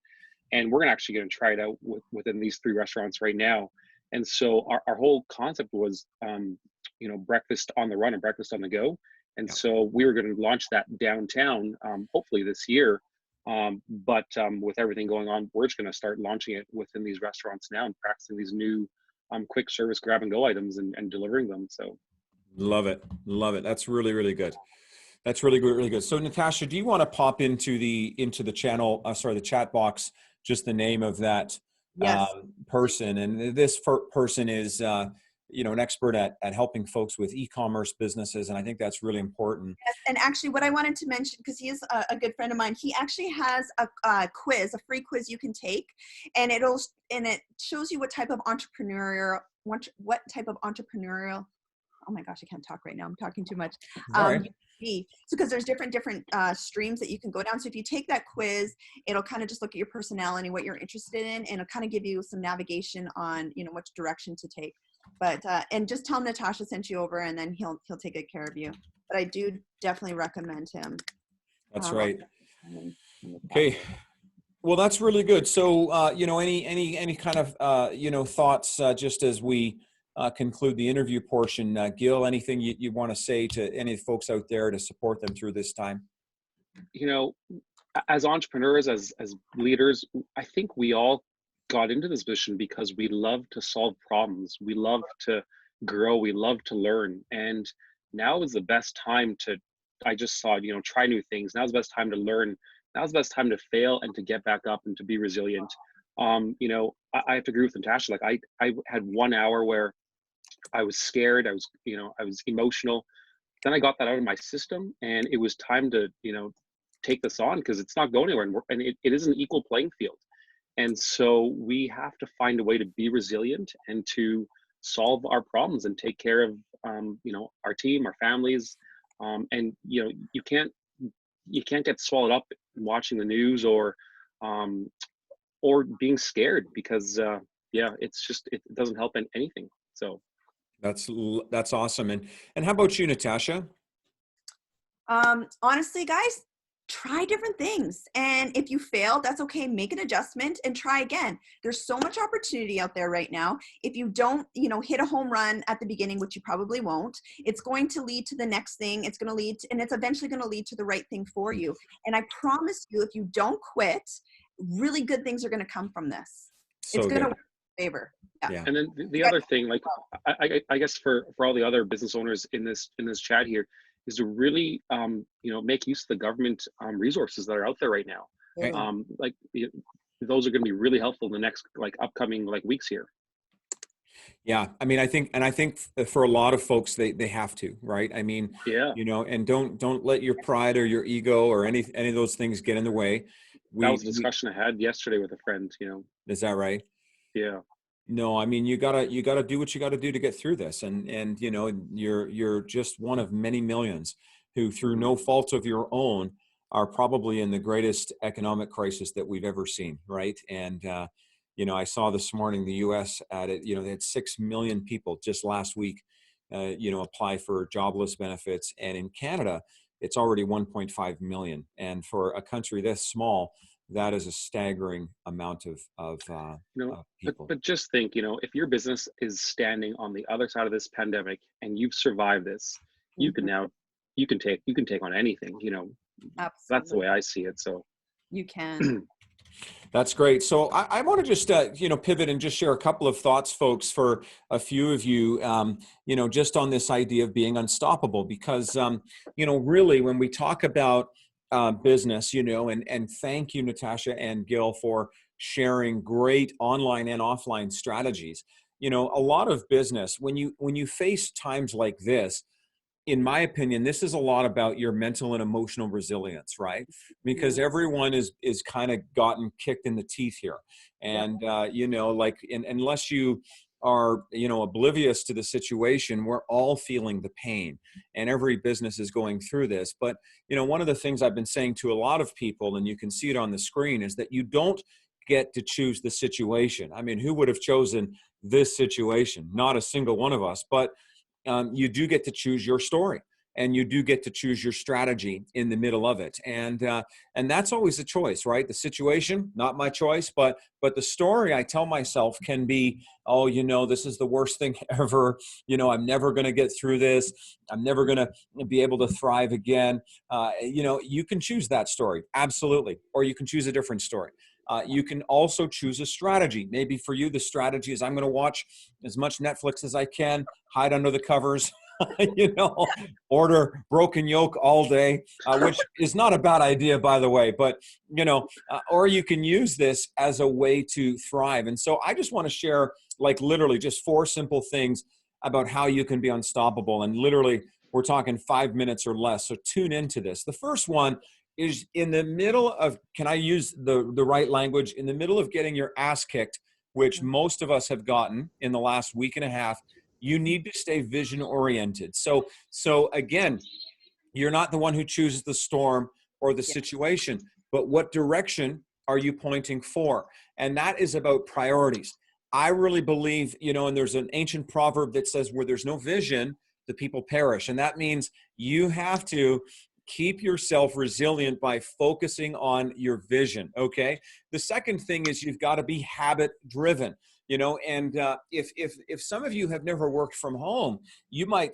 And we're actually going to try it out within these 3 restaurants right now. And so our whole concept was, breakfast on the run and breakfast on the go. And Yeah. so we were going to launch that downtown, hopefully this year. But with everything going on, we're just going to start launching it within these restaurants now and practicing these new quick service grab and go items and delivering them. So Love it. Love it. That's really, really good. That's really good. Really good. So Natasha, do you want to pop into the channel, sorry, the chat box, just the name of that Yes. person? And this person is, an expert at helping folks with e-commerce businesses. And I think that's really important. Yes, and actually what I wanted to mention, because he is a good friend of mine, he actually has a quiz, a free quiz you can take, and it shows you what type of entrepreneurial, oh my gosh, I can't talk right now. I'm talking too much. All right. You can be. So because there's different streams that you can go down. So if you take that quiz, it'll kind of just look at your personality, what you're interested in, and it'll kind of give you some navigation on, which direction to take. But and just tell him Natasha sent you over, and then he'll take good care of you. But I do definitely recommend him. That's right. Okay. Well, that's really good. So, any kind of, thoughts just as we conclude the interview portion, Gil, anything you want to say to any folks out there to support them through this time? As entrepreneurs, as leaders, I think we all got into this position because we love to solve problems. We love to grow. We love to learn. And now is the best time I just saw, try new things. Now's the best time to learn. Now's the best time to fail and to get back up and to be resilient. I have to agree with Natasha. Like I had 1 hour where I was scared. I was emotional. Then I got that out of my system, and it was time to, take this on because it's not going anywhere, and it is an equal playing field. And so we have to find a way to be resilient and to solve our problems and take care of, our team, our families, and you can't get swallowed up watching the news or being scared because it doesn't help in anything. So. That's awesome. And how about you, Natasha? Honestly, guys, try different things. And if you fail, that's okay. Make an adjustment and try again. There's so much opportunity out there right now. If you don't, hit a home run at the beginning, which you probably won't, it's going to lead to the next thing. It's going to and it's eventually going to lead to the right thing for you. And I promise you, if you don't quit, really good things are going to come from this. So it's going to good. work in your favor. Yeah. And then the other thing, like I guess for all the other business owners in this chat here, is to really make use of the government resources that are out there right now. Yeah. Those are going to be really helpful in the next upcoming weeks here. Yeah, I mean, I think for a lot of folks, they have to, right? I mean, yeah, and don't let your pride or your ego or any of those things get in the way. That was a discussion I had yesterday with a friend. Is that right? Yeah. No, I mean, you gotta do what you gotta do to get through this, and you're just one of many millions who, through no fault of your own, are probably in the greatest economic crisis that we've ever seen, right? And I saw this morning the U.S. they had 6 million people just last week, apply for jobless benefits, and in Canada, it's already 1.5 million, and for a country this small, that is a staggering amount of people. But just think, if your business is standing on the other side of this pandemic and you've survived this, you can take on anything. Absolutely. That's the way I see it. So you can. That's great. So I want to just, pivot and just share a couple of thoughts, folks, for a few of you, just on this idea of being unstoppable, because, really when we talk about business, and thank you, Natasha and Gil, for sharing great online and offline strategies. A lot of business, when you face times like this, in my opinion, this is a lot about your mental and emotional resilience, right? Because everyone is kind of gotten kicked in the teeth here. And, unless you are, oblivious to the situation, we're all feeling the pain, and every business is going through this. But, one of the things I've been saying to a lot of people, and you can see it on the screen, is that you don't get to choose the situation. I mean, who would have chosen this situation? Not a single one of us, but you do get to choose your story. and you do get to choose your strategy in the middle of it. And that's always a choice, right? The situation, not my choice, but the story I tell myself can be, oh, you know, this is the worst thing ever. You know, I'm never going to get through this. I'm never going to be able to thrive again. You know, you can choose that story, absolutely, or you can choose a different story. You can also choose a strategy. Maybe for you, the strategy is I'm going to watch as much Netflix as I can, hide under the covers, you know, order Broken Yolk all day, which is not a bad idea, by the way, but, you know, or you can use this as a way to thrive. And so I just want to share, like, literally just 4 simple things about how you can be unstoppable. And literally, we're talking 5 minutes or less. So tune into this. The first one is in the middle of, can I use the right language? In the middle of getting your ass kicked, which most of us have gotten in the last week and a half, you need to stay vision oriented. So again, you're not the one who chooses the storm or the situation, but what direction are you pointing for? And that is about priorities. I really believe, you know, and there's an ancient proverb that says where there's no vision, the people perish. And that means you have to keep yourself resilient by focusing on your vision, okay? The second thing is you've got to be habit driven. You know, and if some of you have never worked from home, you might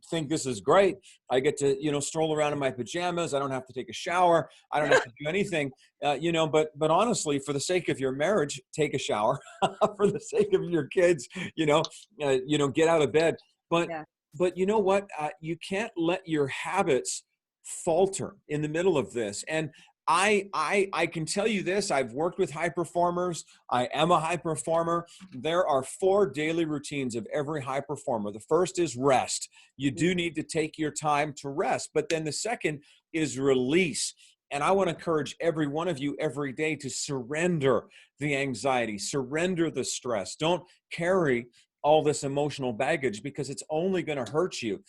think this is great. I get to, you know, stroll around in my pajamas. I don't have to take a shower. I don't have to do anything, you know, but honestly, for the sake of your marriage, take a shower. For the sake of your kids, you know, get out of bed. But you know what? You can't let your habits falter in the middle of this. And I can tell you this, I've worked with high performers. I am a high performer. There are 4 daily routines of every high performer. The first is rest. You do need to take your time to rest. But then the second is release. And I want to encourage every one of you every day to surrender the anxiety, surrender the stress. Don't carry all this emotional baggage because it's only going to hurt you.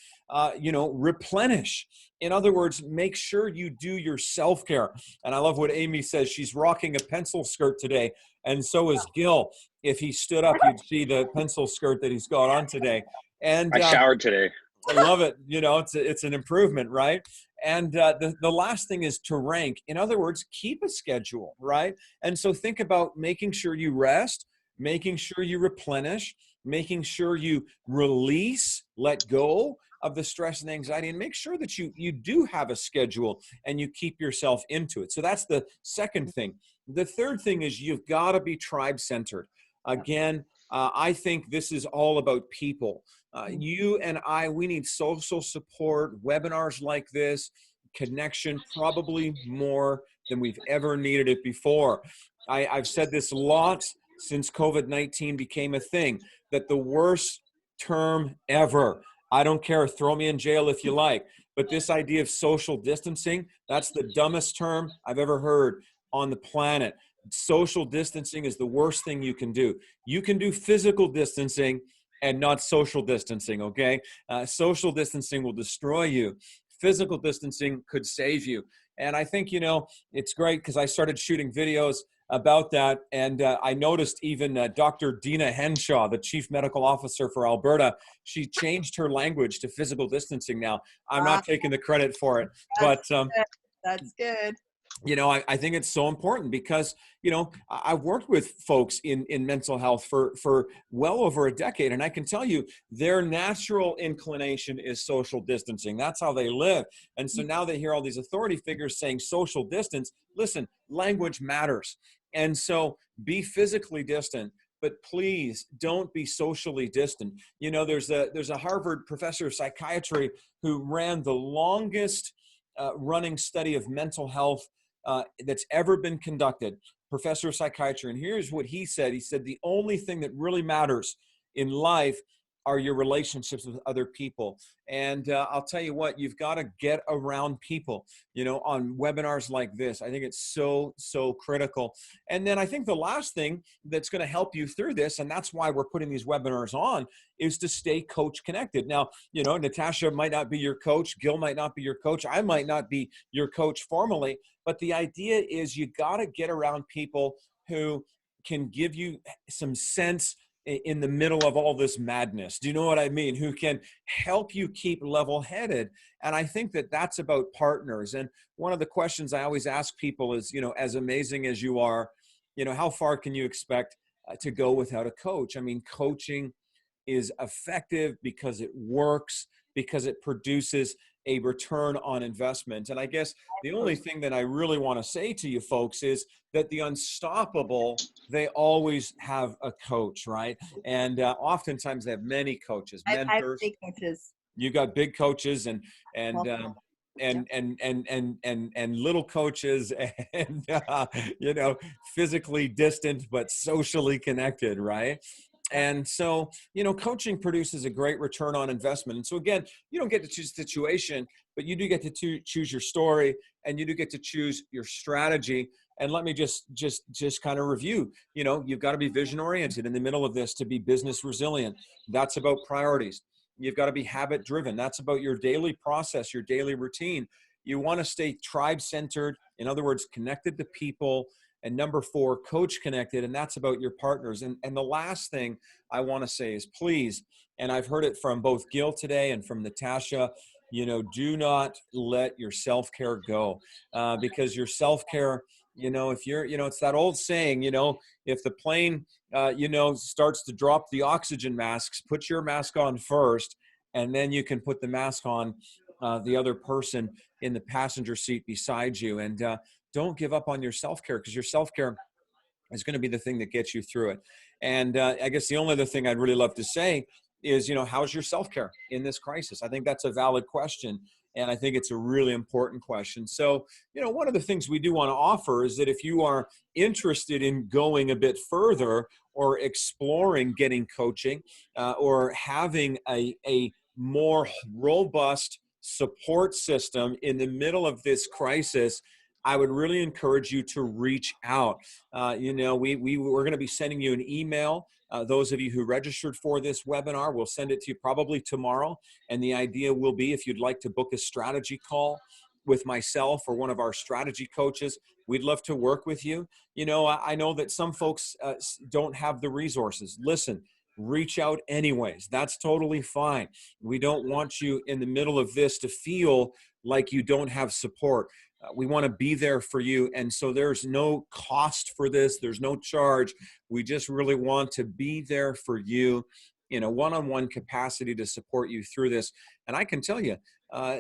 You know, replenish. In other words, make sure you do your self-care. And I love what Amy says. She's rocking a pencil skirt today. And so is Gil. If he stood up, you'd see the pencil skirt that he's got on today. And I showered today. I love it. You know, it's an improvement, right? And the last thing is to rank. In other words, keep a schedule, right? And so think about making sure you rest, making sure you replenish, making sure you release, let go of the stress and anxiety, and make sure that you do have a schedule and you keep yourself into it. So that's the second thing. The third thing is you've got to be tribe-centered. Again, I think this is all about people. You and I, we need social support, webinars like this, connection, probably more than we've ever needed it before. I've said this lots since COVID-19 became a thing, that the worst term ever, I don't care, throw me in jail if you like, but this idea of social distancing, that's the dumbest term I've ever heard on the planet. Social distancing is the worst thing you can do. You can do physical distancing and not social distancing, okay? Social distancing will destroy you. Physical distancing could save you. And I think, you know, it's great because I started shooting videos about that. And I noticed even Dr. Dina Henshaw, the chief medical officer for Alberta, she changed her language to physical distancing now. I'm not taking the credit for it, but that's good. You know, I think it's so important because, you know, I've worked with folks in mental health for well over a decade. And I can tell you their natural inclination is social distancing. That's how they live. And so now they hear all these authority figures saying social distance. Listen, language matters. And so be physically distant, but please don't be socially distant. You know, there's a Harvard professor of psychiatry who ran the longest running study of mental health that's ever been conducted, professor of psychiatry. And here's what he said. He said, the only thing that really matters in life are your relationships with other people. And I'll tell you what, you've got to get around people, you know, on webinars like this. I think it's so, so critical. And then I think the last thing that's going to help you through this, and that's why we're putting these webinars on, is to stay coach connected. Now, you know, Natashia might not be your coach. Gil might not be your coach. I might not be your coach formally, but the idea is you got to get around people who can give you some sense in the middle of all this madness. Do you know what I mean? Who can help you keep level-headed. And I think that that's about partners. And one of the questions I always ask people is, as amazing as you are, how far can you expect to go without a coach? I mean, coaching is effective because it works, because it produces a return on investment. And I guess the only thing that I really want to say to you folks is that the unstoppable, they always have a coach, right? And oftentimes they have many coaches, I have mentors. big coaches. You got big coaches and Multiple. and little coaches and physically distant but socially connected, right? And so, coaching produces a great return on investment. And so again, you don't get to choose the situation, but you do get to choose your story, and you do get to choose your strategy. And let me just kind of review, you've got to be vision oriented in the middle of this to be business resilient. That's about priorities. You've got to be habit driven. That's about your daily process, your daily routine. You want to stay tribe centered. In other words, connected to people. And number 4, coach connected. And that's about your partners. And the last thing I want to say is, please, and I've heard it from both Gil today and from Natashia, do not let your self-care go, because your self-care, if you're, it's that old saying, if the plane, starts to drop the oxygen masks, put your mask on first, and then you can put the mask on the other person in the passenger seat beside you. And don't give up on your self-care, because your self-care is going to be the thing that gets you through it. And I guess the only other thing I'd really love to say is, how's your self-care in this crisis? I think that's a valid question. And I think it's a really important question. So, one of the things we do want to offer is that if you are interested in going a bit further or exploring getting coaching or having a more robust support system in the middle of this crisis, I would really encourage you to reach out. We're going to be sending you an email. Those of you who registered for this webinar, we'll send it to you probably tomorrow. And the idea will be, if you'd like to book a strategy call with myself or one of our strategy coaches, we'd love to work with you. I know that some folks don't have the resources. Listen, reach out anyways. That's totally fine. We don't want you in the middle of this to feel like you don't have support. We want to be there for you. And so there's no cost for this. There's no charge. We just really want to be there for you in a one-on-one capacity to support you through this. And I can tell you,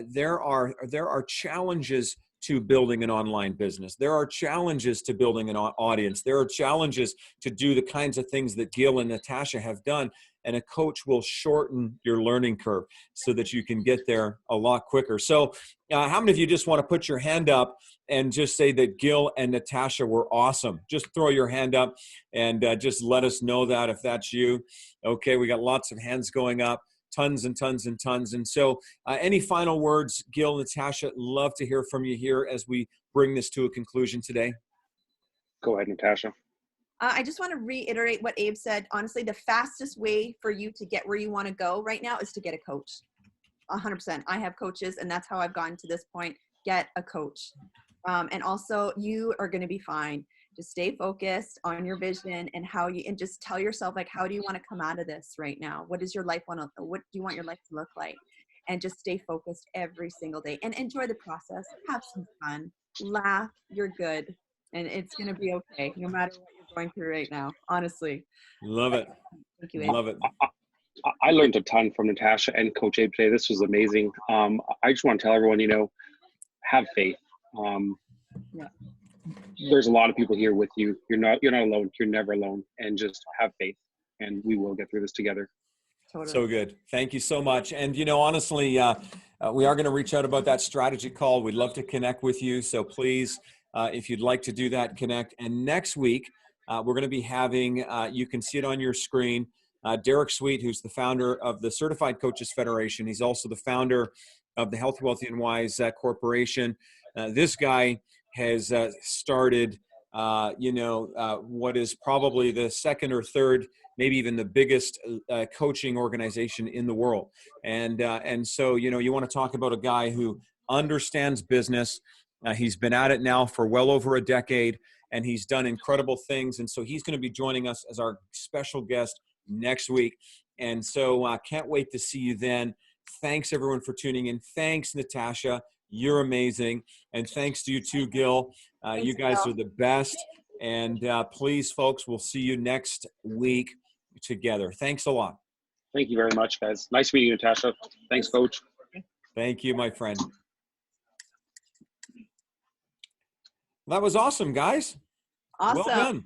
there are challenges to building an online business. There are challenges to building an audience. There are challenges to do the kinds of things that Gil and Natashia have done. And a coach will shorten your learning curve so that you can get there a lot quicker. So how many of you just want to put your hand up and just say that Gil and Natashia were awesome? Just throw your hand up and just let us know that if that's you. Okay, we got lots of hands going up. Tons and tons and tons. And so any final words, Gil, Natashia, love to hear from you here as we bring this to a conclusion today. Go ahead, Natasha. I just want to reiterate what Abe said. Honestly, the fastest way for you to get where you want to go right now is to get a coach. 100%. I have coaches, and that's how I've gotten to this point. Get a coach. And also, you are going to be fine. Just stay focused on your vision and and just tell yourself, like, how do you want to come out of this right now? What do you want your life to look like? And just stay focused every single day and enjoy the process. Have some fun, laugh, you're good. And it's going to be okay, no matter what you're going through right now, honestly. Love it. Thank you, Abe. Love it. I learned a ton from Natasha and Coach Abe today. This was amazing. I just want to tell everyone, have faith. There's a lot of people here with you. You're not alone. You're never alone. And just have faith, and we will get through this together. Totally. So good. Thank you so much. And, honestly, we are going to reach out about that strategy call. We'd love to connect with you. So please, if you'd like to do that, connect. And next week, we're going to be having, you can see it on your screen, Derek Sweet, who's the founder of the Certified Coaches Federation. He's also the founder of the Healthy, Wealthy, and Wise Corporation. This guy has started, what is probably the second or third, maybe even the biggest coaching organization in the world. And so, you want to talk about a guy who understands business. He's been at it now for well over a decade, and he's done incredible things. And so he's going to be joining us as our special guest next week. And so I can't wait to see you then. Thanks, everyone, for tuning in. Thanks, Natasha. You're amazing. And thanks to you too, Gil. You guys are the best. And please, folks, we'll see you next week together. Thanks a lot. Thank you very much, guys. Nice meeting you, Natasha. Thanks, Coach. Thank you, my friend. That was awesome, guys. Awesome. Well done.